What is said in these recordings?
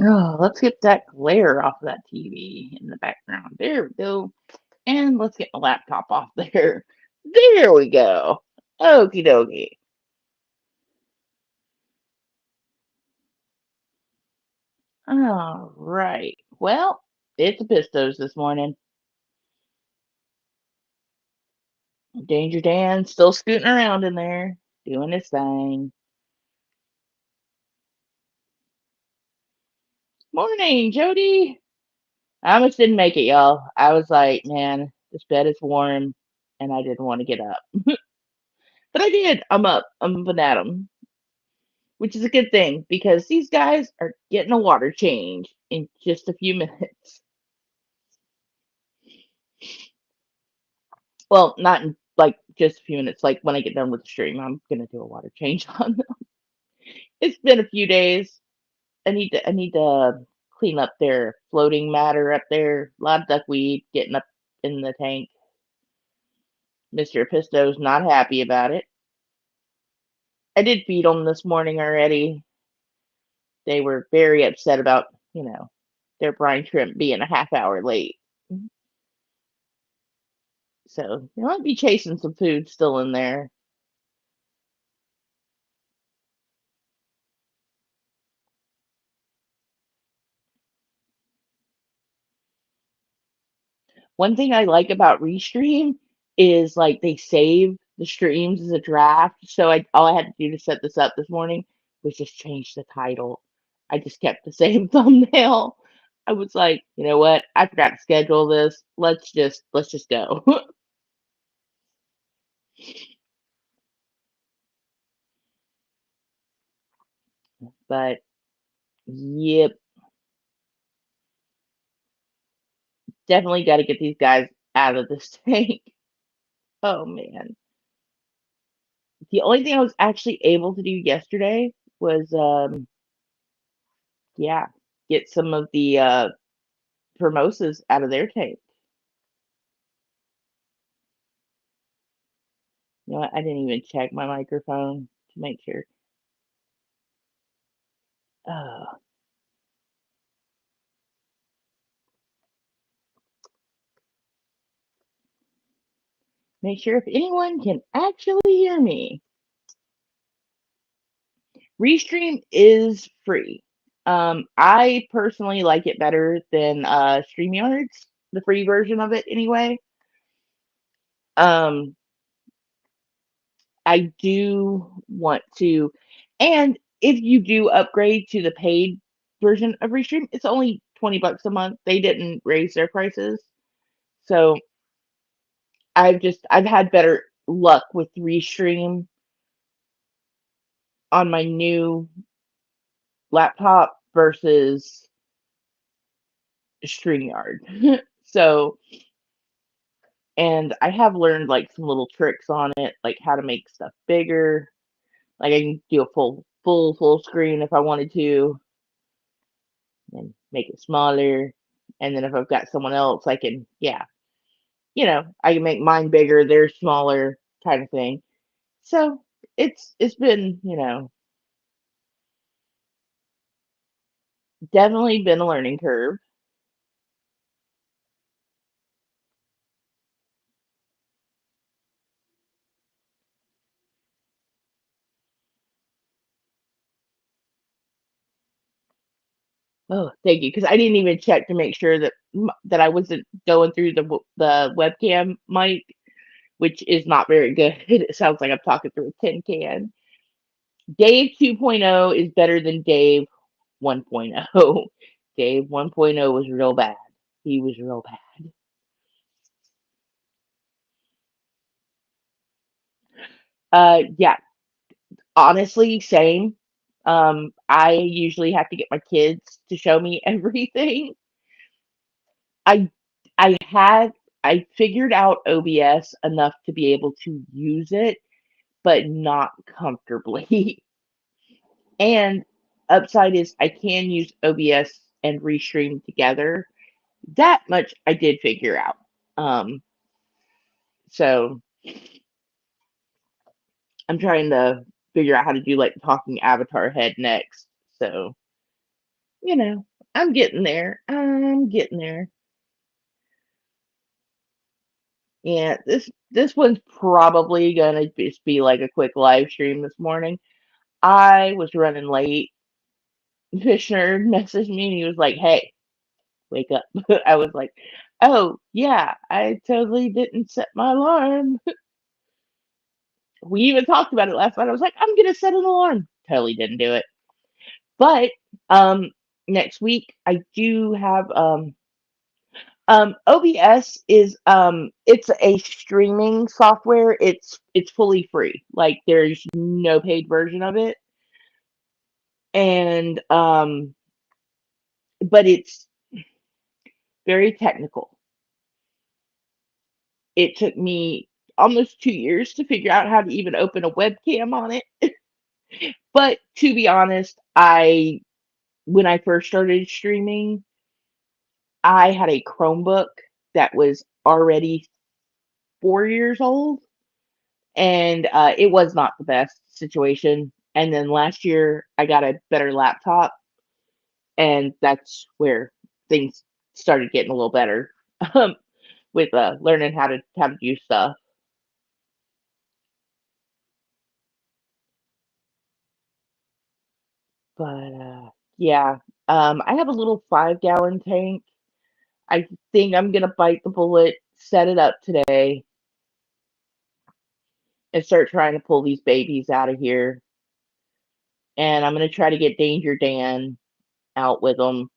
Oh, let's get that glare off of that TV in the background. There we go. And let's get my laptop off there. There we go. Okie dokie. All right. Well, it's apistos this morning. Danger Dan still scooting around in there, doing his thing. Morning, Jody. I almost didn't make it, y'all. I was like, man, this bed is warm, and I didn't want to get up. But I did. I'm up. I'm up and at 'em, which is a good thing because these guys are getting a water change in just a few minutes. Well, not in like just a few minutes. Like when I get done with the stream, I'm gonna do a water change on them. It's been a few days. I need to clean up their floating matter up there. A lot of duckweed getting up in the tank. Mr. Pisto's not happy about it. I did feed them this morning already. They were very upset about, their brine shrimp being a half hour late. So they might be chasing some food still in there. One thing I like about Restream is like they save the streams as a draft. So all I had to do to set this up this morning was just change the title. I just kept the same thumbnail. I was like, you know what? I forgot to schedule this. Let's just go. But yep, definitely got to get these guys out of this tank. Oh man. The only thing I was actually able to do yesterday was yeah, get some of the Formosas out of their tank. You know what? I didn't even check my microphone to make sure. Uh, make sure if anyone can actually hear me. Restream is free. I personally like it better than StreamYards, the free version of it anyway. Um, I do want to, and if you do upgrade to the paid version of Restream, it's only $20 a month. They didn't raise their prices, so I've had better luck with Restream on my new laptop versus StreamYard. So, and I have learned like some little tricks on it, like how to make stuff bigger. Like I can do a full screen if I wanted to, and make it smaller. And then if I've got someone else, I can, yeah, I can make mine bigger, theirs smaller, kind of thing. So it's been, definitely been a learning curve. Oh, thank you, because I didn't even check to make sure that I wasn't going through the webcam mic, which is not very good. It sounds like I'm talking through a tin can. Dave 2.0 is better than Dave 1.0. Dave 1.0 was real bad. He was real bad. Yeah, honestly, same. I usually have to get my kids to show me everything. I I figured out OBS enough to be able to use it, but not comfortably. And upside is I can use OBS and Restream together. That much I did figure out. Um, so I'm trying to figure out how to do like talking avatar head next. So, I'm getting there. I'm getting there. Yeah, this one's probably gonna just be like a quick live stream this morning. I was running late. Fishner messaged me and he was like, "Hey, wake up." I was like, "Oh yeah, I totally didn't set my alarm." We even talked about it last night. I was like, "I'm gonna set an alarm." Totally didn't do it. But um, next week I do have OBS is it's a streaming software. It's fully free. Like there's no paid version of it. And but it's very technical. It took me almost 2 years to figure out how to even open a webcam on it. But to be honest, I when I first started streaming, I had a Chromebook that was already 4 years old, and it was not the best situation. And then last year, I got a better laptop, and that's where things started getting a little better um, with learning how to do stuff. But yeah, I have a little 5 gallon tank. I think I'm gonna bite the bullet, set it up today, and start trying to pull these babies out of here. And I'm gonna try to get Danger Dan out with them.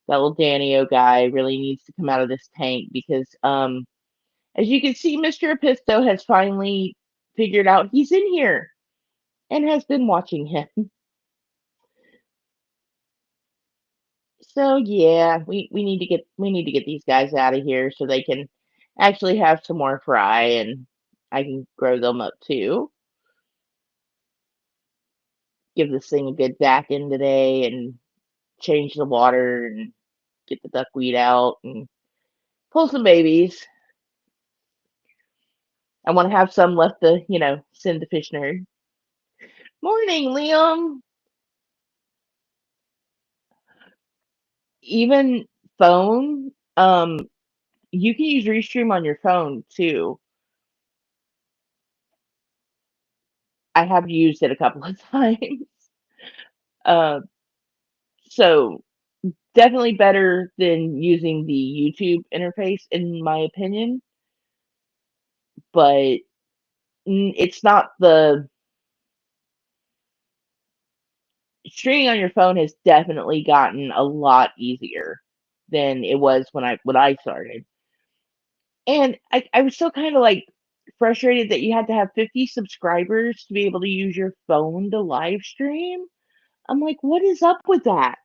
That little Danio guy really needs to come out of this tank because, as you can see, Mr. Apisto has finally figured out he's in here and has been watching him. So yeah, we need to get these guys out of here so they can actually have some more fry and I can grow them up too. Give this thing a good vac in today and change the water and get the duckweed out and pull some babies. I want to have some left to, send to fish nerd. Morning, Liam. Even phone, you can use Restream on your phone too. I have used it a couple of times. Uh, so definitely better than using the YouTube interface, in my opinion. But it's not the streaming on your phone has definitely gotten a lot easier than it was when I started. And I was still kind of like frustrated that you had to have 50 subscribers to be able to use your phone to live stream. I'm like, what is up with that?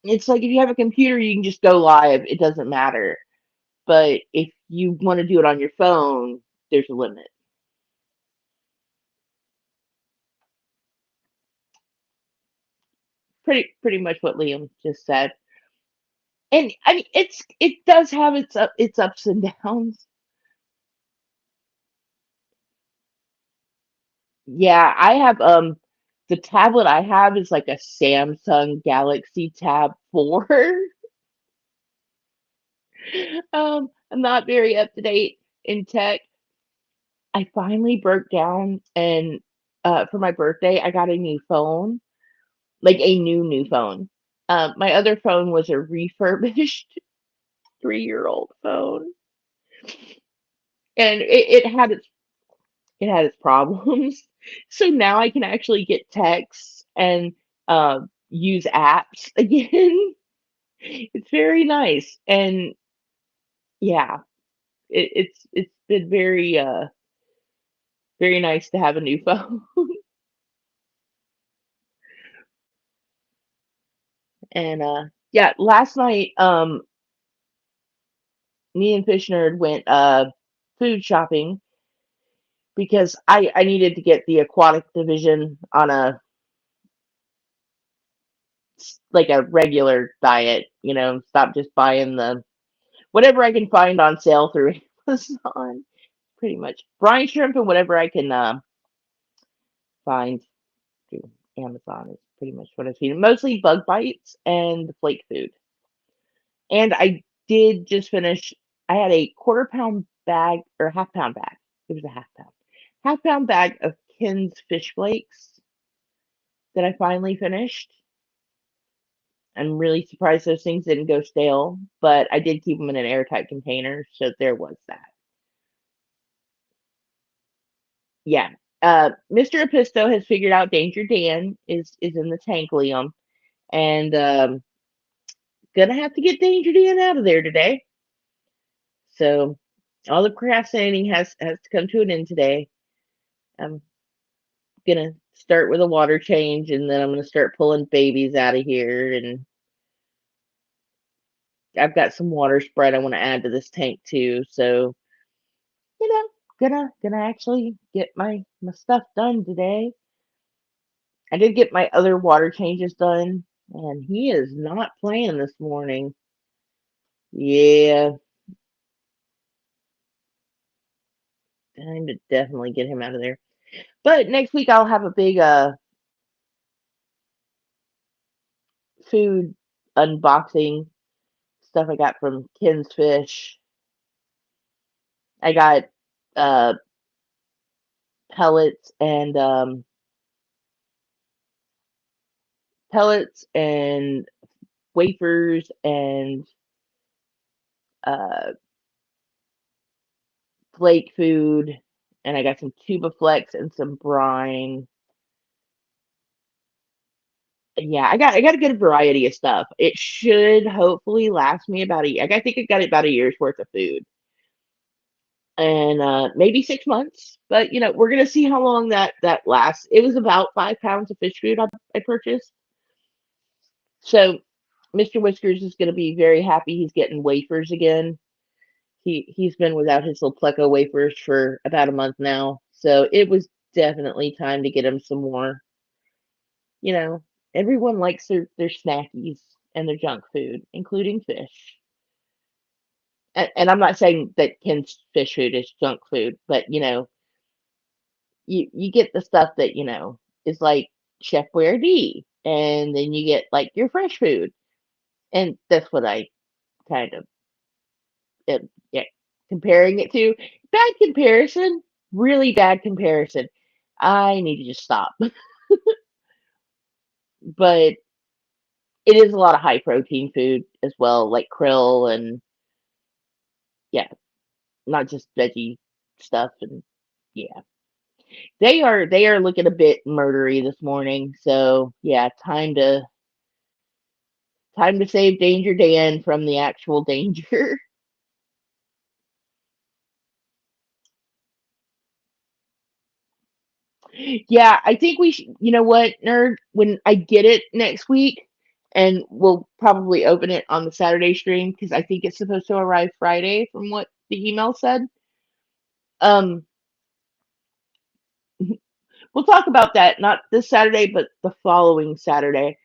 It's like if you have a computer, you can just go live. It doesn't matter. But if you want to do it on your phone, there's a limit. Pretty much what Liam just said. And I mean, it does have its ups and downs. Yeah, I have the tablet I have is like a Samsung Galaxy Tab 4. I'm not very up to date in tech. I finally broke down and for my birthday I got a new phone, like a new phone. My other phone was a refurbished 3-year-old phone, and it had its problems. So now I can actually get texts and use apps again. It's very nice, and yeah, it's been very nice to have a new phone. And yeah, last night me and Fish Nerd went food shopping because I needed to get the aquatic division on like a regular diet, stop just buying the whatever I can find on sale through Amazon, pretty much. Brine shrimp and whatever I can find through Amazon is pretty much what I've seen. Mostly bug bites and the flake food. And I did just finish. I had a quarter pound bag or half pound bag. It was a half pound bag of Ken's fish flakes that I finally finished. I'm really surprised those things didn't go stale, but I did keep them in an airtight container, so there was that. Yeah. Mr. Apisto has figured out Danger Dan is in the tanklium, and gonna have to get Danger Dan out of there today. So all the procrastinating has to come to an end today. I'm gonna start with a water change, and then I'm gonna start pulling babies out of here, and I've got some water spread I want to add to this tank too. So you know, gonna actually get my stuff done today. I did get my other water changes done, and he is not playing this morning. Yeah, time to definitely get him out of there. But next week I'll have a big food unboxing stuff I got from Ken's Fish. I got uh pellets and pellets and wafers and uh flake food, and I got some tuba flex and some brine. Yeah, I got a good variety of stuff. It should hopefully last me about I think I got about a year's worth of food, and maybe 6 months. But we're gonna see how long that lasts. It was about 5 pounds of fish food I purchased, so Mr. Whiskers is gonna be very happy. He's getting wafers again. He's been without his little Pleco wafers for about a month now, so it was definitely time to get him some more. You know, everyone likes their snackies and their junk food, including fish. And I'm not saying that Ken's fish food is junk food, but you get the stuff that is like Chef Boyardee, and then you get like your fresh food, and that's what I kind of yeah, comparing it to. Bad comparison, really bad comparison. I need to just stop. But it is a lot of high protein food as well, like krill and yeah, not just veggie stuff. And yeah, they are looking a bit murdery this morning. So yeah, time to save Danger Dan from the actual danger. Yeah, I think we should. You know what, nerd? When I get it next week, and we'll probably open it on the Saturday stream because I think it's supposed to arrive Friday, from what the email said. Um, we'll talk about that not this Saturday, but the following Saturday,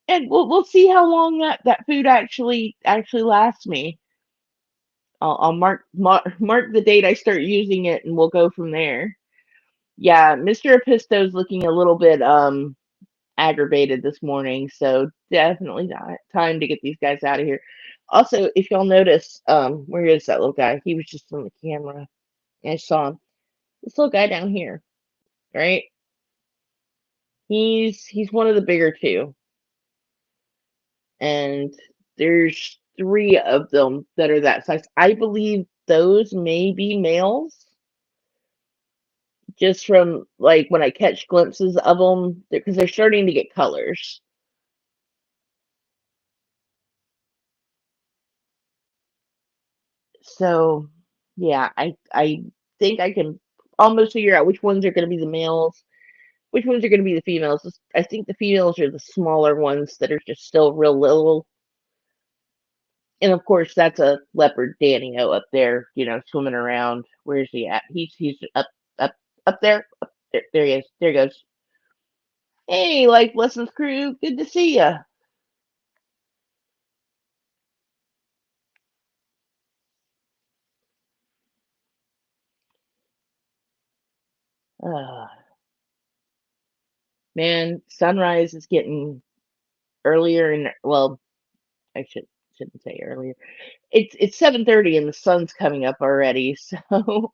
and we'll see how long that food actually lasts me. I'll mark the date I start using it, and we'll go from there. Yeah, Mr. Episto's looking a little bit aggravated this morning, so definitely not time to get these guys out of here. Also, if y'all notice, where is that little guy? He was just on the camera. I saw him. This little guy down here, right? He's one of the bigger two, and there's three of them that are that size. I believe those may be males, just from like when I catch glimpses of them, because they're starting to get colors. So, yeah, I think I can almost figure out which ones are going to be the males, which ones are going to be the females. I think the females are the smaller ones that are just still real little. And of course, that's a leopard Danio up there, swimming around. Where's he at? He's up there. There he is. There he goes. Hey, Life Lessons crew, good to see ya. Uh, Man, sunrise is getting earlier and well, I shouldn't say earlier. It's 7:30 and the sun's coming up already, so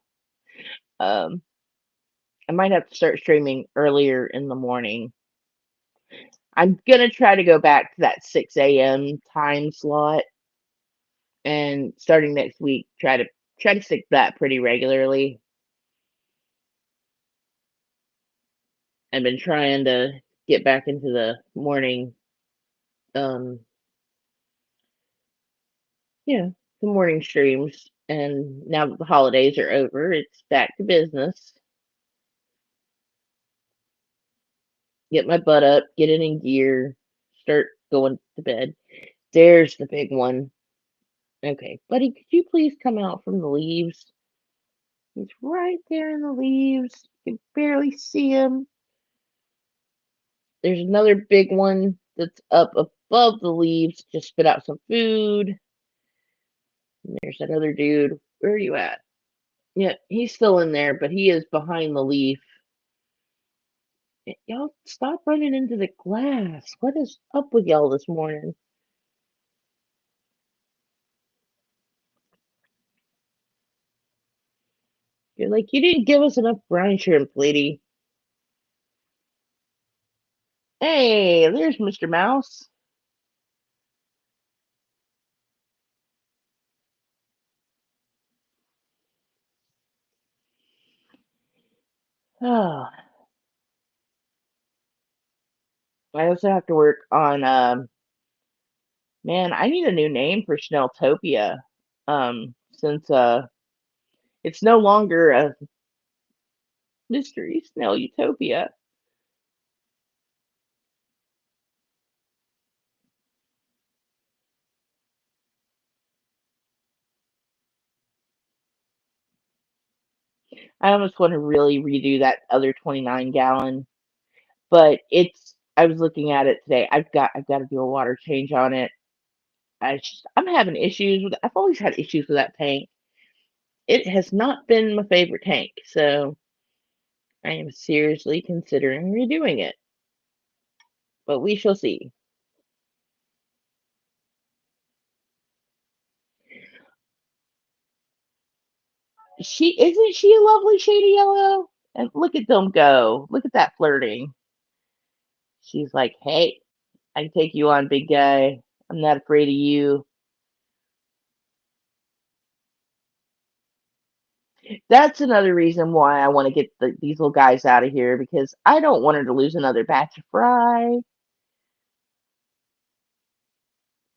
um I might have to start streaming earlier in the morning. I'm gonna try to go back to that 6 a.m. time slot and starting next week try to stick to that pretty regularly. I've been trying to get back into the morning um yeah, the morning streams and now that the holidays are over, it's back to business. Get my butt up, get it in gear, start going to bed. There's the big one. Okay, buddy, could you please come out from the leaves? He's right there in the leaves. You can barely see him. There's another big one that's up above the leaves. Just spit out some food. And there's that other dude. Where are you at? Yeah, he's still in there, but he is behind the leaf. Y'all stop running into the glass. What is up with y'all this morning? You're like, you didn't give us enough brine shrimp, lady. Hey, there's Mr. Mouse. Oh, I also have to work on man, I need a new name for Snelltopia. Since it's no longer a mystery Snell Utopia. I almost want to really redo that other 29-gallon, but it's I was looking at it today. I've got to do a water change on it. I'm having issues with I've always had issues with that tank. It has not been my favorite tank, so I am seriously considering redoing it, but we shall see. Isn't she a lovely shade of yellow? And look at them go. Look at that flirting. She's like, "Hey, I can take you on, big guy. I'm not afraid of you." That's another reason why I want to get these little guys out of here because I don't want her to lose another batch of fry.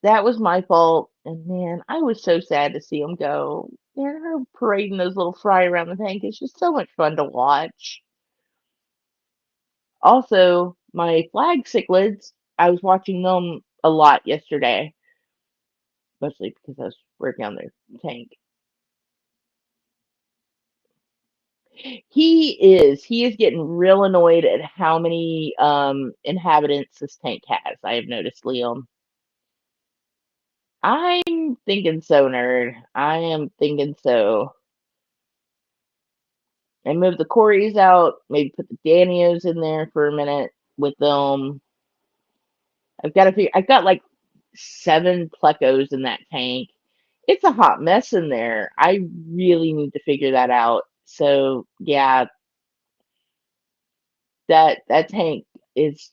That was my fault. And man, I was so sad to see them go. Man, her parading those little fry around the tank is just so much fun to watch. Also, my flag cichlids, I was watching them a lot yesterday, mostly because I was working on their tank. He is getting real annoyed at how many inhabitants this tank has. I have noticed, Liam. I'm thinking so, nerd. I am thinking so. I moved the Corys out, maybe put the Danios in there for a minute with them. I've got like 7 plecos in that tank. It's a hot mess in there. I really need to figure that out. So yeah, that tank is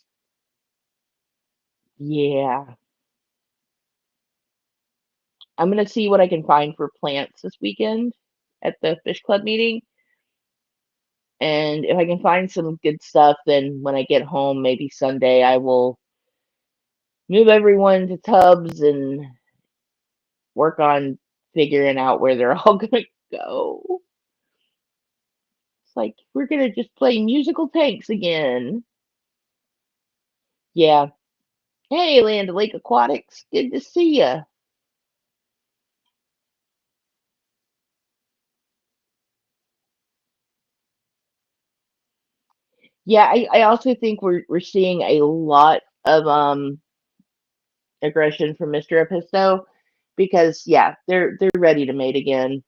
yeah. I'm gonna see what I can find for plants this weekend at the fish club meeting. And if I can find some good stuff, then when I get home, maybe Sunday, I will move everyone to tubs and work on figuring out where they're all gonna go. It's like we're gonna just play musical tanks again. Yeah. Hey, Land Lake Aquatics. Good to see ya. Yeah, I also think we're seeing a lot of aggression from Mr. Episto because yeah, they're ready to mate again.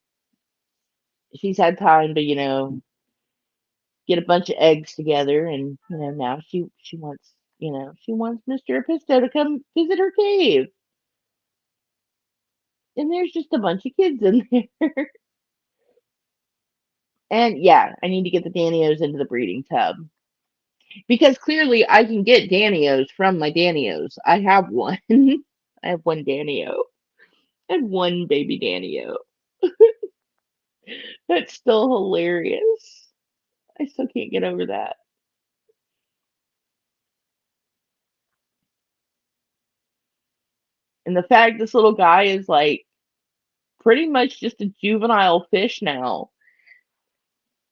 She's had time to, get a bunch of eggs together, and now she wants she wants Mr. Apisto to come visit her cave, and there's just a bunch of kids in there. And yeah, I need to get the Danios into the breeding tub because clearly I can get Danios from my Danios. I have one. I have one Danio and one baby Danio. That's still hilarious. I still can't get over that. And the fact this little guy is like pretty much just a juvenile fish now.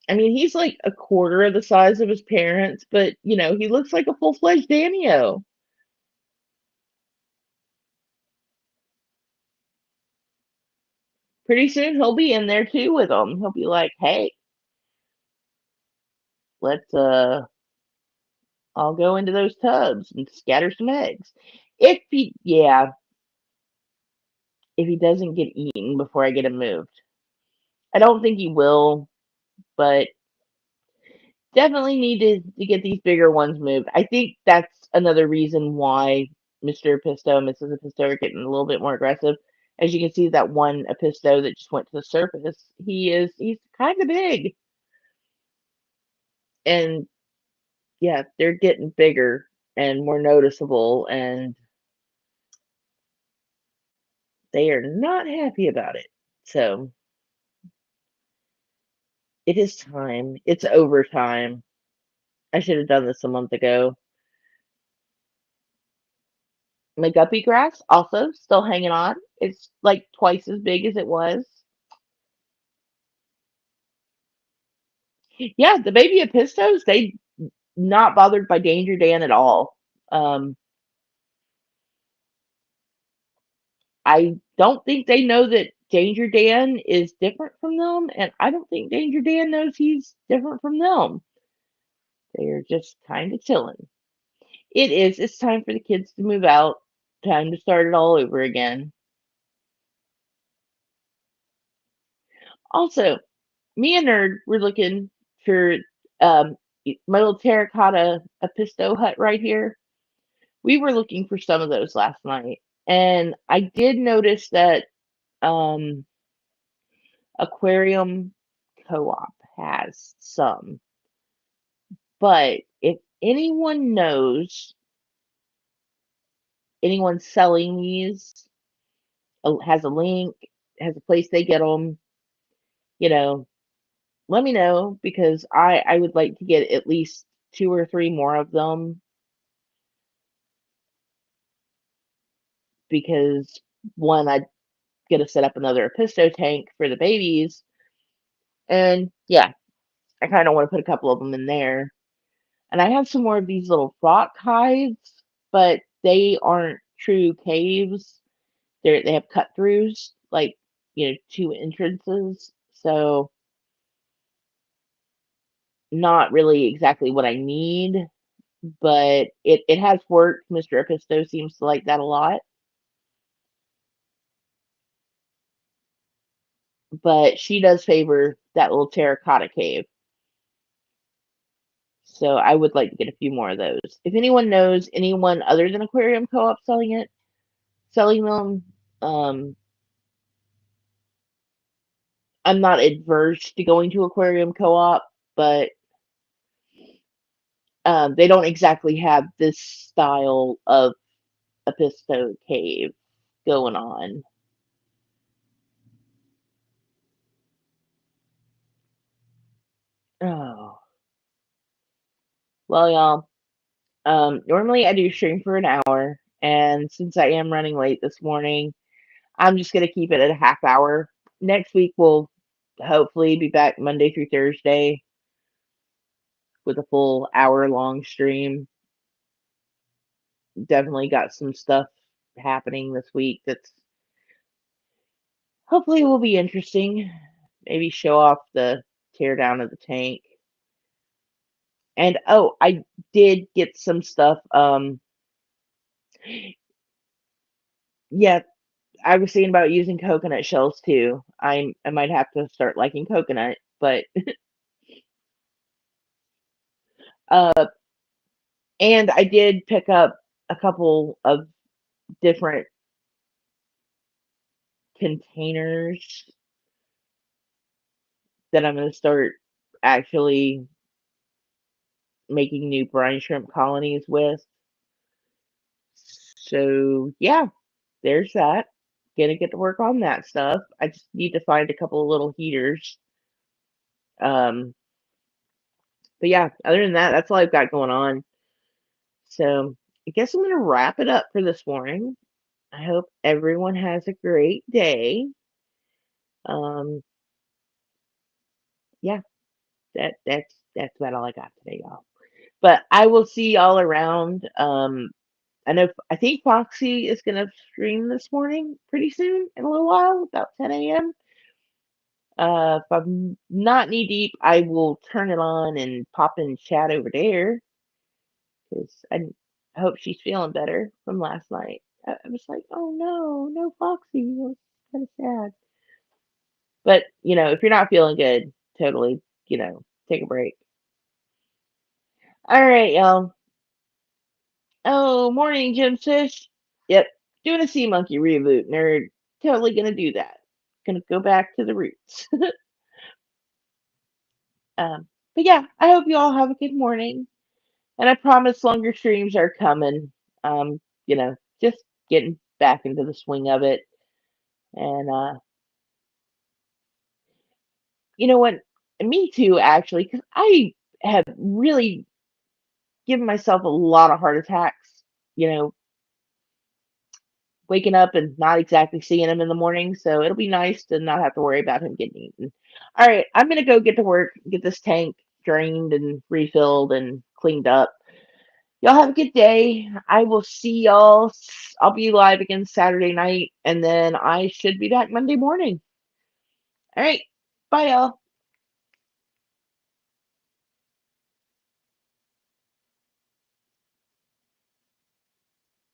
I mean, he's like a quarter of the size of his parents, but he looks like a full-fledged Danio. Pretty soon he'll be in there too with them. He'll be like, "Hey, let's I'll go into those tubs and scatter some eggs." If he doesn't get eaten before I get him moved. I don't think he will, but definitely need to get these bigger ones moved. I think that's another reason why Mr. Apisto and Mrs. Apisto are getting a little bit more aggressive. As you can see, that one Apisto that just went to the surface, he's kind of big, and yeah, they're getting bigger and more noticeable, and they are not happy about it. So it is time. It's overtime. I should have done this a month ago. My guppy grass also still hanging on. It's like twice as big as it was. Yeah, the baby apistos, they not bothered by Danger Dan at all. Um, I don't think they know that Danger Dan is different from them, and I don't think Danger Dan knows he's different from them. They are just kind of chilling. It is. It's time for the kids to move out. Time to start it all over again. Also, me and Nerd were looking for um, my little terracotta apisto hut right here. We were looking for some of those last night, and I did notice that um, Aquarium Co-op has some. But if anyone knows anyone selling these, has a link, has a place they get them, you know, let me know because I would like to get at least two or three more of them because one, I get to set up another Apisto tank for the babies, and yeah, I kind of want to put a couple of them in there. And I have some more of these little rock hides, but they aren't true caves. They have cut throughs, like two entrances. So not really exactly what I need, but it has worked. Mr. Episto seems to like that a lot. But she does favor that little terracotta cave. So I would like to get a few more of those. If anyone knows anyone other than Aquarium Co-op selling them, um, I'm not adverse to going to Aquarium Co-op, but they don't exactly have this style of Episto cave going on. Oh, well, y'all. Normally I do stream for an hour, and since I am running late this morning, I'm just gonna keep it at a half hour. Next week we'll hopefully be back Monday through Thursday with a full hour long stream. Definitely got some stuff happening this week that's hopefully will be interesting. Maybe show off the tear down of the tank. And oh, I did get some stuff. Yeah, I was thinking about using coconut shells too. I might have to start liking coconut, but Uh, and I did pick up a couple of different containers that I'm going to start actually making new brine shrimp colonies with. So yeah, there's that. Gonna get to work on that stuff. I just need to find a couple of little heaters. Um, but yeah, other than that, that's all I've got going on. So I guess I'm gonna wrap it up for this morning. I hope everyone has a great day. Um, yeah, that's about all I got today, y'all. But I will see y'all around. I think Foxy is gonna stream this morning pretty soon in a little while, about 10 a.m. If I'm not knee deep, I will turn it on and pop in chat over there because I hope she's feeling better from last night. I was like, oh no, no Foxy. I was kind of sad. But, if you're not feeling good, totally, take a break. All right, y'all. Oh, morning, Jim Fish. Yep, doing a Sea Monkey reboot, nerd. Totally gonna do that. Gonna go back to the roots. But yeah, I hope you all have a good morning. And I promise longer streams are coming. Just getting back into the swing of it. And you know what? Me too, actually, because I have really given myself a lot of heart attacks. You know, waking up and not exactly seeing him in the morning. So it'll be nice to not have to worry about him getting eaten. All right, I'm gonna go get to work, get this tank drained and refilled and cleaned up. Y'all have a good day. I will see y'all. I'll be live again Saturday night, and then I should be back Monday morning. All right. Bye, y'all.